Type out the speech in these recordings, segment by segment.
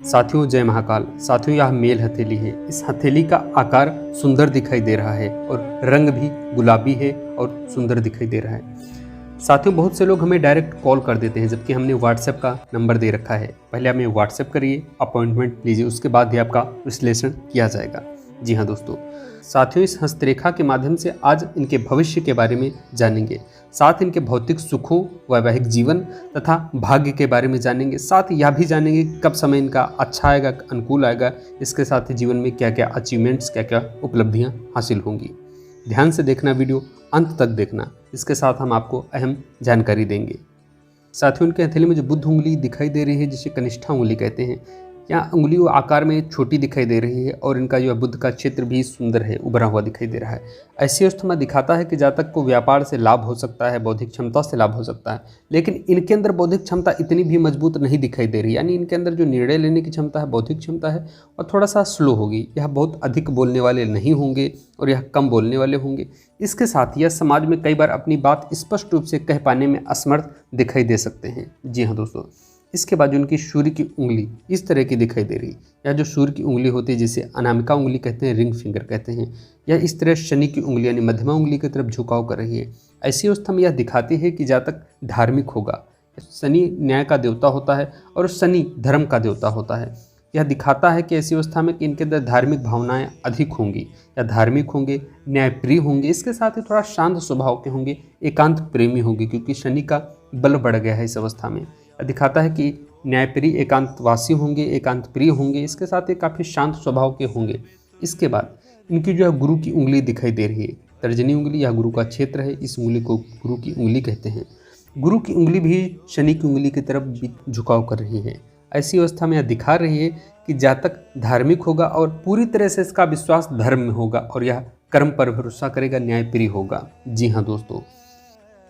साथियों जय महाकाल। साथियों यह मेल हथेली है। इस हथेली का आकार सुंदर दिखाई दे रहा है और रंग भी गुलाबी है और सुंदर दिखाई दे रहा है। साथियों बहुत से लोग हमें डायरेक्ट कॉल कर देते हैं जबकि हमने व्हाट्सएप का नंबर दे रखा है। पहले हमें व्हाट्सएप करिए, अपॉइंटमेंट लीजिए, उसके बाद ही आपका विश्लेषण किया जाएगा। जी हाँ दोस्तों, साथियों इस हस्तरेखा के माध्यम से आज इनके भविष्य के बारे में जानेंगे, साथ इनके भौतिक सुखों, वैवाहिक जीवन तथा भाग्य के बारे में जानेंगे। साथ यह भी जानेंगे कब समय इनका अच्छा आएगा, अनुकूल आएगा। इसके साथ ही जीवन में क्या क्या अचीवमेंट्स, क्या क्या उपलब्धियां हासिल होंगी। ध्यान से देखना, वीडियो अंत तक देखना। इसके साथ हम आपको अहम जानकारी देंगे। साथियों इनके हथेली में जो बुद्ध उंगली दिखाई दे रही है, जिसे कनिष्ठा उंगली कहते हैं, यहाँ उंगली आकार में छोटी दिखाई दे रही है और इनका जो बुद्ध का क्षेत्र भी सुंदर है, उभरा हुआ दिखाई दे रहा है। ऐसी अवस्था में दिखाता है कि जातक को व्यापार से लाभ हो सकता है, बौद्धिक क्षमता से लाभ हो सकता है, लेकिन इनके अंदर बौद्धिक क्षमता इतनी भी मजबूत नहीं दिखाई दे रही। यानी इनके अंदर जो निर्णय लेने की क्षमता है, बौद्धिक क्षमता है, और थोड़ा सा स्लो होगी। यह बहुत अधिक बोलने वाले नहीं होंगे और यह कम बोलने वाले होंगे। इसके साथ यह समाज में कई बार अपनी बात स्पष्ट रूप से कह पाने में असमर्थ दिखाई दे सकते हैं। जी हाँ दोस्तों, इसके बाद उनकी सूर्य की उंगली इस तरह की दिखाई दे रही। यह जो सूर्य की उंगली होती है, जिसे अनामिका उंगली कहते हैं, रिंग फिंगर कहते हैं, यह इस तरह शनि की उंगली यानी मध्यमा उंगली की तरफ झुकाव कर रही है। ऐसी अवस्था में यह दिखाती है कि जातक धार्मिक होगा। शनि न्याय का देवता होता है और शनि धर्म का देवता होता है। यह दिखाता है कि ऐसी अवस्था में कि इनके अंदर धार्मिक भावनाएं अधिक होंगी, या धार्मिक होंगे, न्यायप्रिय होंगे। इसके साथ ही थोड़ा शांत स्वभाव के होंगे, एकांत प्रेमी होंगे, क्योंकि शनि का बल बढ़ गया है इस अवस्था में। दिखाता है कि न्यायप्रिय, एकांतवासी होंगे, एकांत प्रिय होंगे। इसके साथ ही काफ़ी शांत स्वभाव के होंगे। इसके बाद इनकी जो है गुरु की उंगली दिखाई दे रही है, तर्जनी उंगली। यह गुरु का क्षेत्र है, इस उंगली को गुरु की उंगली कहते हैं। गुरु की उंगली भी शनि की उंगली की तरफ भी झुकाव कर रही है। ऐसी अवस्था में यह दिखा रही है कि जातक धार्मिक होगा और पूरी तरह से इसका विश्वास धर्म में होगा और यह कर्म पर भरोसा करेगा, न्यायप्रिय होगा। जी हाँ दोस्तों,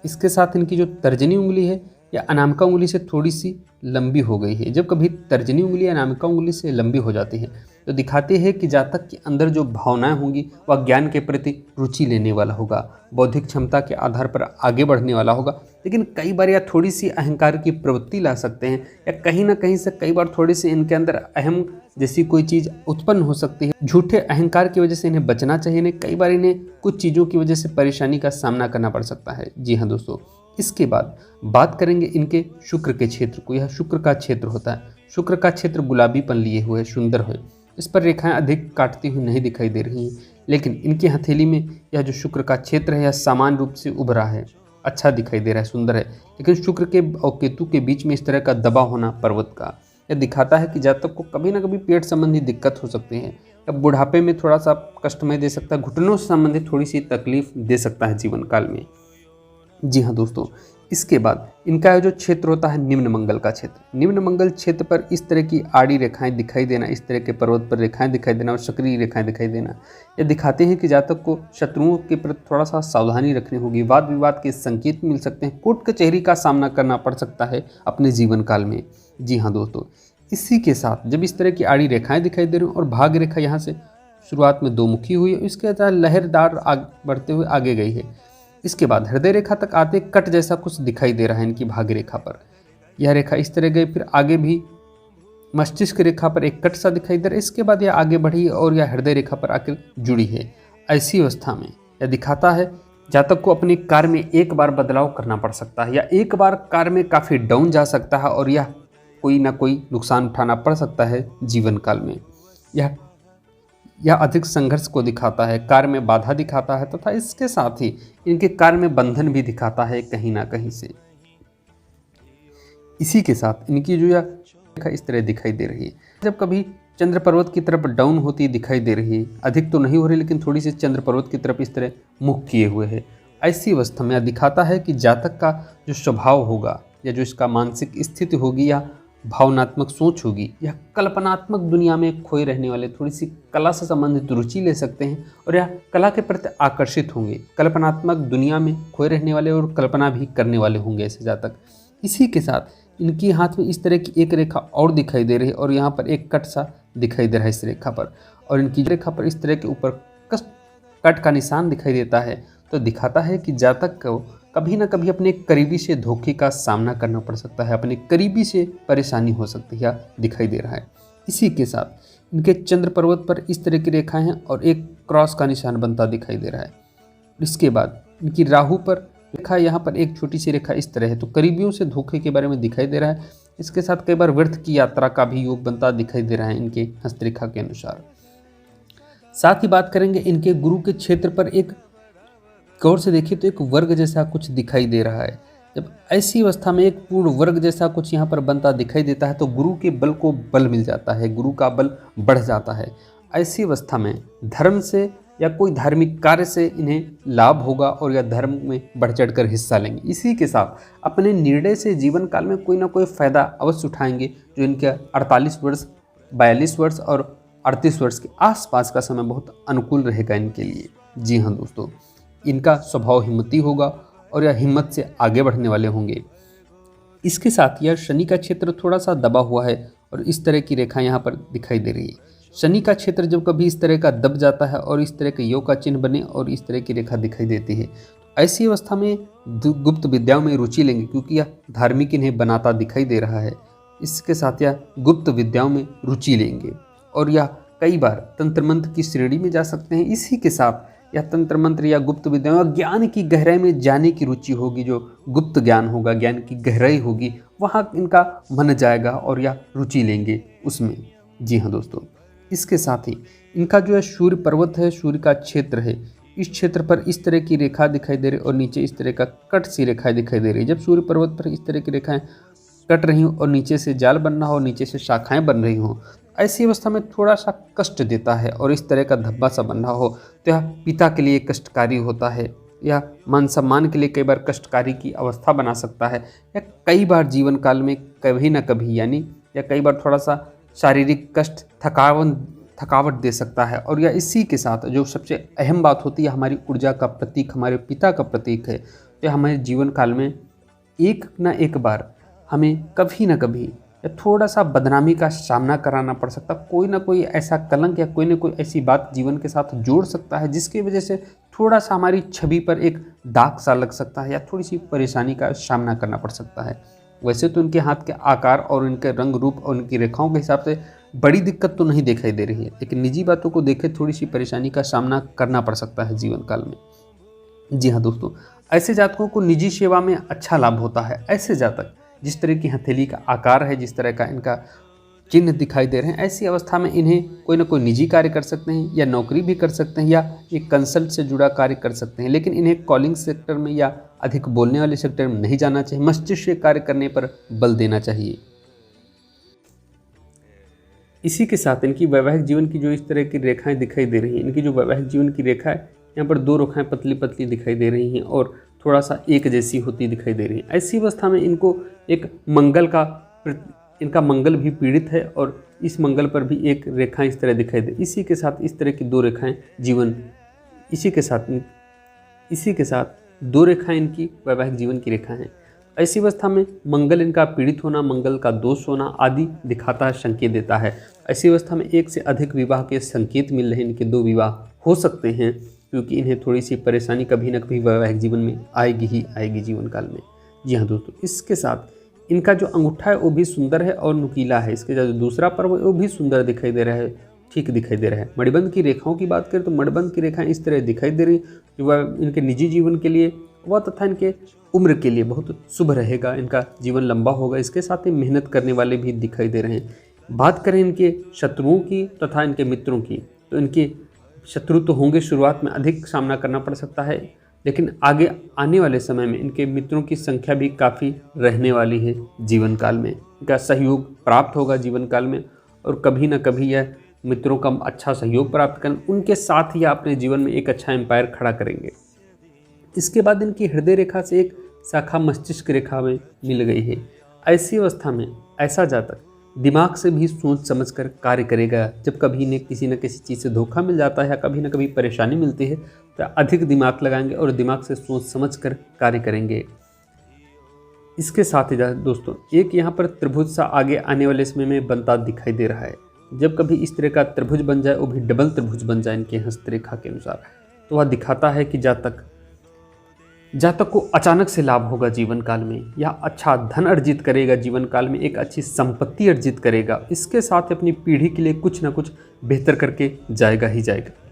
इसके साथ इनकी जो तर्जनी उंगली है या अनामिका उंगली से थोड़ी सी लंबी हो गई है। जब कभी तर्जनी उंगली या अनामिका उंगली से लंबी हो जाती है तो दिखाती है कि जातक के अंदर जो भावनाएं होंगी वह ज्ञान के प्रति रुचि लेने वाला होगा, बौद्धिक क्षमता के आधार पर आगे बढ़ने वाला होगा। लेकिन कई बार यह थोड़ी सी अहंकार की प्रवृत्ति ला सकते हैं, या कहीं ना कहीं से कई बार थोड़ी सी इनके अंदर अहम जैसी कोई चीज़ उत्पन्न हो सकती है। झूठे अहंकार की वजह से इन्हें बचना चाहिए। इन्हें कई बार इन्हें कुछ चीज़ों की वजह से परेशानी का सामना करना पड़ सकता है। जी हाँ दोस्तों, इसके बाद बात करेंगे इनके शुक्र के क्षेत्र को। यह शुक्र का क्षेत्र होता है। शुक्र का क्षेत्र गुलाबीपन लिए हुए, सुंदर है। इस पर रेखाएं अधिक काटती हुई नहीं दिखाई दे रही हैं, लेकिन इनकी हथेली में यह जो शुक्र का क्षेत्र है, यह समान रूप से उभरा है, अच्छा दिखाई दे रहा है, सुंदर है। लेकिन शुक्र के और केतु के बीच में इस तरह का दबा होना पर्वत का, यह दिखाता है कि जातक को कभी ना कभी पेट संबंधी दिक्कत हो सकती है, या बुढ़ापे में थोड़ा सा कष्टमय दे सकता है, घुटनों से संबंधित थोड़ी सी तकलीफ दे सकता है जीवन काल में। जी हाँ दोस्तों, इसके बाद इनका जो क्षेत्र होता है निम्न मंगल का क्षेत्र। निम्न मंगल क्षेत्र पर इस तरह की आड़ी रेखाएं दिखाई देना, इस तरह के पर्वत पर रेखाएं दिखाई देना और सक्रिय रेखाएं दिखाई देना, ये दिखाते हैं कि जातक को शत्रुओं के प्रति थोड़ा सा सावधानी रखनी होगी। वाद विवाद के संकेत मिल सकते हैं, कोर्ट कचहरी का सामना करना पड़ सकता है अपने जीवन काल में। जी हाँ दोस्तों, इसी के साथ जब इस तरह की आड़ी रेखाएँ दिखाई दे रही हैं और भाग्य रेखा यहाँ से शुरुआत में दो मुखी हुई है, इसके साथ लहरदार बढ़ते हुए आगे गई है। इसके बाद हृदय रेखा तक आते कट जैसा कुछ दिखाई दे रहा है इनकी भाग्य रेखा पर। यह रेखा इस तरह गई, फिर आगे भी मस्तिष्क रेखा पर एक कट सा दिखाई दे रहा है। इसके बाद यह आगे बढ़ी और यह हृदय रेखा पर आकर जुड़ी है। ऐसी अवस्था में यह दिखाता है जातक को अपने कार्य में एक बार बदलाव करना पड़ सकता है, या एक बार कार्य में काफ़ी डाउन जा सकता है और यह कोई ना कोई नुकसान उठाना पड़ सकता है जीवन काल में। यह अधिक संघर्ष को दिखाता है, कार्य में बाधा दिखाता है, तथा इसके साथ ही इनके कार्य में बंधन भी दिखाता है कहीं ना कहीं से। इसी के साथ इनकी जो यह रेखा इस तरह दिखाई दे रही है, जब कभी चंद्र पर्वत की तरफ डाउन होती दिखाई दे रही है, अधिक तो नहीं हो रही लेकिन थोड़ी सी चंद्र पर्वत की तरफ इस तरह मुख किए हुए है। ऐसी अवस्था में यह दिखाता है कि जातक का जो स्वभाव होगा, या जो इसका मानसिक स्थिति होगी, या भावनात्मक सोच होगी, यह कल्पनात्मक दुनिया में खोए रहने वाले, थोड़ी सी कला से संबंधित रुचि ले सकते हैं और यह कला के प्रति आकर्षित होंगे। कल्पनात्मक दुनिया में खोए रहने वाले और कल्पना भी करने वाले होंगे ऐसे जातक। इसी के साथ इनकी हाथ में इस तरह की एक रेखा और दिखाई दे रही है और यहाँ पर एक कट सा दिखाई दे रहा है इस रेखा पर, और इनकी रेखा पर इस तरह के ऊपर कट का निशान दिखाई देता है। तो दिखाता है कि जातक को कभी ना कभी अपने करीबी से धोखे का सामना करना पड़ सकता है, अपने करीबी से परेशानी हो सकती है, दिखाई दे रहा है। इसी के साथ इनके चंद्र पर्वत पर इस तरह की रेखाएं हैं और एक क्रॉस का निशान बनता दिखाई दे रहा है। इसके बाद इनकी राहु पर रेखा, यहाँ पर एक छोटी सी रेखा इस तरह है, तो करीबियों से धोखे के बारे में दिखाई दे रहा है। इसके साथ कई बार व्यर्थ की यात्रा का भी योग बनता दिखाई दे रहा है इनके हस्तरेखा के अनुसार। साथ ही बात करेंगे इनके गुरु के क्षेत्र पर, एक गौर से देखिए तो एक वर्ग जैसा कुछ दिखाई दे रहा है। जब ऐसी अवस्था में एक पूर्ण वर्ग जैसा कुछ यहाँ पर बनता दिखाई देता है तो गुरु के बल को बल मिल जाता है, गुरु का बल बढ़ जाता है। ऐसी अवस्था में धर्म से या कोई धार्मिक कार्य से इन्हें लाभ होगा और या धर्म में बढ़ चढ़ कर हिस्सा लेंगे। इसी के साथ अपने निर्णय से जीवन काल में कोई ना कोई फायदा अवश्य उठाएंगे, जो इनके 48 वर्ष, 42 वर्ष और 38 वर्ष के आसपास का समय बहुत अनुकूल रहेगा इनके लिए। जी हाँ दोस्तों, इनका स्वभाव हिम्मती होगा और यह हिम्मत से आगे बढ़ने वाले होंगे। इसके साथ यह शनि का क्षेत्र थोड़ा सा दबा हुआ है और इस तरह की रेखा यहाँ पर दिखाई दे रही है। शनि का क्षेत्र जब कभी इस तरह का दब जाता है और इस तरह के योग का चिन्ह बने और इस तरह की रेखा दिखाई देती है, तो ऐसी अवस्था में गुप्त विद्याओं में रुचि लेंगे, क्योंकि यह धार्मिक इन्हें बनाता दिखाई दे रहा है। इसके साथ यह गुप्त विद्याओं में रुचि लेंगे और यह कई बार तंत्र मंत्र की श्रेणी में जा सकते हैं। इसी के साथ यह तंत्र मंत्र या गुप्त विद्याओं या ज्ञान की गहराई में जाने की रुचि होगी। जो गुप्त ज्ञान होगा, ज्ञान की गहराई होगी, वहाँ इनका मन जाएगा और यह रुचि लेंगे उसमें। जी हाँ दोस्तों, इसके साथ ही इनका जो है सूर्य पर्वत है, सूर्य का क्षेत्र है, इस क्षेत्र पर इस तरह की रेखा दिखाई दे रही और नीचे इस तरह का कट सी रेखाएं दिखाई दे रही है। जब सूर्य पर्वत पर इस तरह की रेखाएं कट रही हों और नीचे से जाल बनना हो, नीचे से शाखाएं बन रही हों, ऐसी अवस्था में थोड़ा सा कष्ट देता है और इस तरह का धब्बा सा बन रहा हो तो यह पिता के लिए कष्टकारी होता है, या मान सम्मान के लिए कई बार कष्टकारी की अवस्था बना सकता है, या कई बार जीवन काल में कभी ना कभी या कई बार थोड़ा सा शारीरिक कष्ट, थकावट दे सकता है। और यह इसी के साथ जो सबसे अहम बात होती है, हमारी ऊर्जा का प्रतीक, हमारे पिता का प्रतीक है, तो हमारे जीवन काल में एक ना एक बार हमें कभी ना कभी या थोड़ा सा बदनामी का सामना कराना पड़ सकता है। कोई ना कोई ऐसा कलंक या कोई ना कोई ऐसी बात जीवन के साथ जोड़ सकता है जिसकी वजह से थोड़ा सा हमारी छवि पर एक दाग सा लग सकता है या थोड़ी सी परेशानी का सामना करना पड़ सकता है। वैसे तो इनके हाथ के आकार और इनके रंग रूप और इनकी रेखाओं के हिसाब से बड़ी दिक्कत तो नहीं दिखाई दे रही है, लेकिन निजी बातों को देखे थोड़ी सी परेशानी का सामना करना पड़ सकता है जीवन काल में। जी हाँ दोस्तों, ऐसे जातकों को निजी सेवा में अच्छा लाभ होता है। ऐसे जातक जिस तरह की हथेली का आकार है, जिस तरह का इनका चिन्ह दिखाई दे रहे हैं, ऐसी अवस्था में इन्हें कोई ना कोई निजी कार्य कर सकते हैं या नौकरी भी कर सकते हैं या एक कंसल्ट से जुड़ा कार्य कर सकते हैं। लेकिन इन्हें कॉलिंग सेक्टर में या अधिक बोलने वाले सेक्टर में नहीं जाना चाहिए, मस्तिष्क से कार्य करने पर बल देना चाहिए। इसी के साथ इनकी वैवाहिक जीवन की जो इस तरह की रेखाएं दिखाई दे रही हैं, इनकी जो वैवाहिक जीवन की रेखा है, यहाँ पर 2 रेखाएं पतली पतली दिखाई दे रही हैं और थोड़ा सा एक जैसी होती दिखाई दे रही है। ऐसी अवस्था में इनको एक इनका मंगल भी पीड़ित है और इस मंगल पर भी एक रेखा इस तरह दिखाई दे। इसी के साथ इस तरह की 2 रेखाएं जीवन, इसी के साथ 2 रेखाएं इनकी वैवाहिक जीवन की रेखा हैं। ऐसी अवस्था में मंगल इनका पीड़ित होना, मंगल का दोष होना आदि दिखाता है, संकेत देता है। ऐसी अवस्था में 1 से अधिक विवाह के संकेत मिल रहे हैं। इनके 2 विवाह हो सकते हैं, क्योंकि इन्हें थोड़ी सी परेशानी कभी न कभी वैवाहिक जीवन में आएगी ही आएगी जीवन काल में। जी हाँ दोस्तों, इसके साथ इनका जो अंगूठा है वो भी सुंदर है और नुकीला है। इसके जो दूसरा पर्व है वो भी सुंदर दिखाई दे रहा है, ठीक दिखाई दे रहा है। मणिबंध की रेखाओं की बात करें तो मणिबंध की रेखाएं इस तरह दिखाई दे रही, जो इनके निजी जीवन के लिए व तथा इनके उम्र के लिए बहुत शुभ रहेगा। इनका जीवन लंबा होगा। इसके साथ ही मेहनत करने वाले भी दिखाई दे रहे हैं। बात करें इनके शत्रुओं की तथा इनके मित्रों की, तो इनके शत्रु तो होंगे, शुरुआत में अधिक सामना करना पड़ सकता है, लेकिन आगे आने वाले समय में इनके मित्रों की संख्या भी काफ़ी रहने वाली है जीवन काल में। इनका सहयोग प्राप्त होगा जीवन काल में और कभी ना कभी यह मित्रों का अच्छा सहयोग प्राप्त कर उनके साथ ही अपने जीवन में एक अच्छा एम्पायर खड़ा करेंगे। इसके बाद इनकी हृदय रेखा से एक शाखा मस्तिष्क रेखा में मिल गई है। ऐसी अवस्था में ऐसा जातक दिमाग से भी सोच समझकर कार्य करेगा। जब कभी इन्हें किसी न किसी चीज़ से धोखा मिल जाता है या कभी न कभी परेशानी मिलती है तो अधिक दिमाग लगाएंगे और दिमाग से सोच समझकर कार्य करेंगे। इसके साथ ही दोस्तों एक यहाँ पर त्रिभुज सा आगे आने वाले समय में बनता दिखाई दे रहा है। जब कभी इस तरह का त्रिभुज बन जाए, वो भी डबल त्रिभुज बन जाए इनके हस्तरेखा के अनुसार, तो वह दिखाता है कि जातक जातक को अचानक से लाभ होगा जीवन काल में, या अच्छा धन अर्जित करेगा जीवन काल में, एक अच्छी संपत्ति अर्जित करेगा। इसके साथ अपनी पीढ़ी के लिए कुछ ना कुछ बेहतर करके जाएगा ही जाएगा।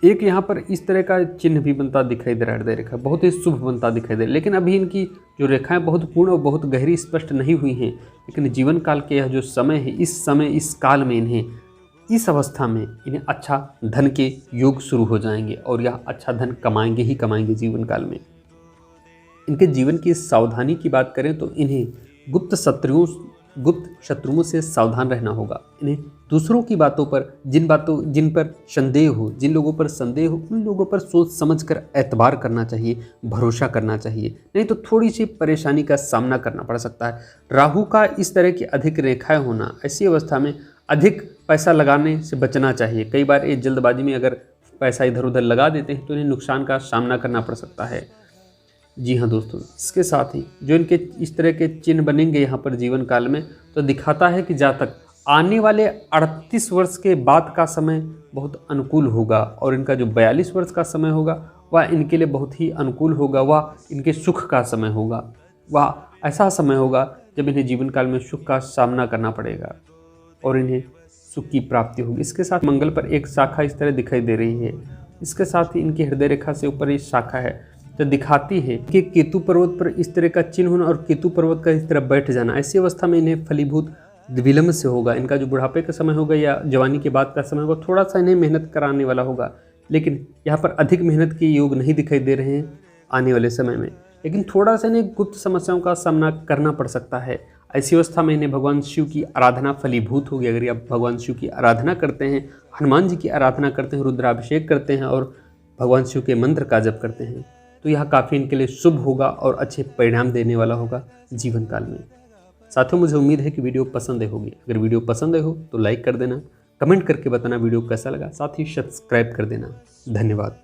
एक यहाँ पर इस तरह का चिन्ह भी बनता दिखाई दे रहा है, हृदय रेखा बहुत ही शुभ बनता दिखाई दे रहा है, लेकिन अभी इनकी जो रेखाएं बहुत पूर्ण और बहुत गहरी स्पष्ट नहीं हुई हैं। लेकिन जीवन काल के यह जो समय है, इस समय इस काल में इन्हें, इस अवस्था में इन्हें अच्छा धन के योग शुरू हो जाएंगे और यह अच्छा धन कमाएंगे ही कमाएंगे जीवन काल में। इनके जीवन की सावधानी की बात करें तो इन्हें गुप्त शत्रुओं से सावधान रहना होगा। इन्हें दूसरों की बातों पर, जिन पर संदेह हो, जिन लोगों पर संदेह हो, उन लोगों पर सोच समझकर एतबार करना चाहिए, भरोसा करना चाहिए, नहीं तो थोड़ी सी परेशानी का सामना करना पड़ सकता है। राहु का इस तरह की अधिक रेखाएं होना, ऐसी अवस्था में अधिक पैसा लगाने से बचना चाहिए। कई बार ये जल्दबाजी में अगर पैसा इधर उधर लगा देते हैं तो इन्हें नुकसान का सामना करना पड़ सकता है। जी हाँ दोस्तों, इसके साथ ही जो इनके इस तरह के चिन्ह बनेंगे यहाँ पर जीवन काल में, तो दिखाता है कि जातक आने वाले 38 वर्ष के बाद का समय बहुत अनुकूल होगा, और इनका जो 42 वर्ष का समय होगा वह इनके लिए बहुत ही अनुकूल होगा। वह इनके सुख का समय होगा, वह ऐसा समय होगा जब इन्हें जीवन काल में सुख का सामना करना पड़ेगा और इन्हें सुख की प्राप्ति होगी। इसके साथ मंगल पर एक शाखा इस तरह दिखाई दे रही है। इसके साथ ही इनकी हृदय रेखा से ऊपर एक शाखा है जो दिखाती है कि केतु पर्वत पर इस तरह का चिन्ह होना और केतु पर्वत का इस तरह बैठ जाना। ऐसी अवस्था में इन्हें फलीभूत विलंब से होगा। इनका जो बुढ़ापे का समय होगा या जवानी के बाद का समय होगा, थोड़ा सा इन्हें मेहनत कराने वाला होगा, लेकिन यहाँ पर अधिक मेहनत के योग नहीं दिखाई दे रहे हैं आने वाले समय में। लेकिन थोड़ा सा इन्हें गुप्त समस्याओं का सामना करना पड़ सकता है। ऐसी अवस्था में इन्हें भगवान शिव की आराधना फलीभूत होगी। अगर आप भगवान शिव की आराधना करते हैं, हनुमान जी की आराधना करते हैं, रुद्राभिषेक करते हैं और भगवान शिव के मंत्र का जप करते हैं, तो यह काफ़ी इनके लिए शुभ होगा और अच्छे परिणाम देने वाला होगा जीवन काल में। साथियों, मुझे उम्मीद है कि वीडियो पसंद आई होगी। अगर वीडियो पसंद आई हो तो लाइक कर देना, कमेंट करके बताना वीडियो कैसा लगा, साथ ही सब्सक्राइब कर देना। धन्यवाद।